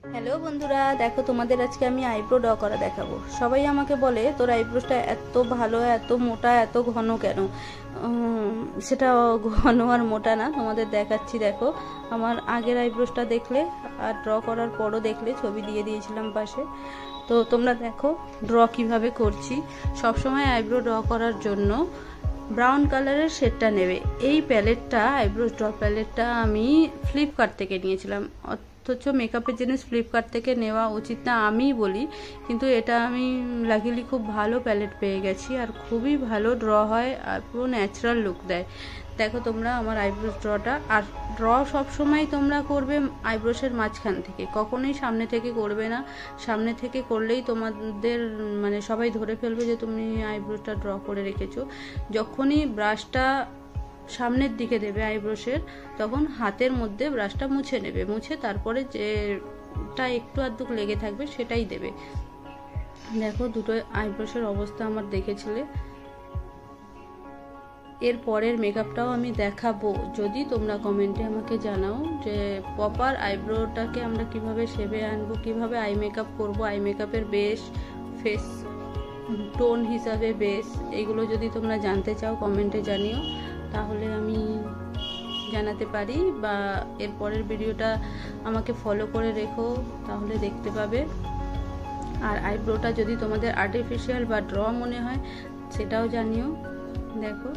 Hello বন্ধুরা, দেখো তোমাদের আজকে আমি আইব্রো ড্র করা দেখাবো। সবাই আমাকে বলে তোর আইব্রোটা এত ভালো, এত মোটা, এত ঘন কেন? সেটা ঘন আর মোটা না, তোমাদের দেখাচ্ছি। দেখো আমার আগের আইব্রোটা দেখলে আর ড্র করার পরও দেখলে, ছবি দিয়ে দিয়েছিলাম পাশে। তো তোমরা দেখো ড্র কিভাবে করছি। সবসময় আইব্রো ড্র করার জন্য ব্রাউন কালারের শেডটা নেবে। এই প্যালেটটা, আইব্রো ড্র প্যালেটটা আমি ফ্লিপকার্ট থেকে নিয়েছিলাম। অথচ মেকআপের জিনিস ফ্লিপকার্ট থেকে নেওয়া উচিত না আমিই বলি, কিন্তু এটা আমি লাকিলি খুব ভালো প্যালেট পেয়ে গেছি, আর খুবই ভালো ড্র হয় আর পুরো ন্যাচারাল লুক দেয়। দেখো তোমরা আমার আইব্রোস ড্রটা, আর ড্র সবসময় তোমরা করবে আইব্রোসের মাঝখান থেকে, কখনোই সামনে থেকে করবে না। সামনে থেকে করলেই তোমাদের মানে সবাই ধরে ফেলবে যে তুমি আইব্রোসটা ড্র করে রেখেছো। যখনই ব্রাশটা সামনের দিকে দেবে আইব্রোসের, তখন হাতের মধ্যে ব্রাশটা মুছে নেবে, মুছে তারপরে যেটা একটু আধটু লেগে থাকবে সেটাই দেবে। দেখো দুটো আইব্রোসের অবস্থা আমার দেখেছিলে। এর পরের মেকআপটাও আমি দেখাবো, যদি তোমরা কমেন্টে আমাকে জানাও যে প্রপার আইব্রোটাকে আমরা কিভাবে শেপে আনবো, কিভাবে আই মেকআপ করবো, আই মেকআপের বেস, ফেস টোন হিসাবে বেস, এগুলো যদি তোমরা জানতে চাও কমেন্টে জানিও, তাহলে আমি জানাতে পারি। বা এর পরের ভিডিওটা আমাকে ফলো করে রেখো, তাহলে দেখতে পাবে। আর আইব্রোটা যদি তোমাদের আর্টিফিশিয়াল বা ড্র মনে হয় সেটাও জানিও। দেখো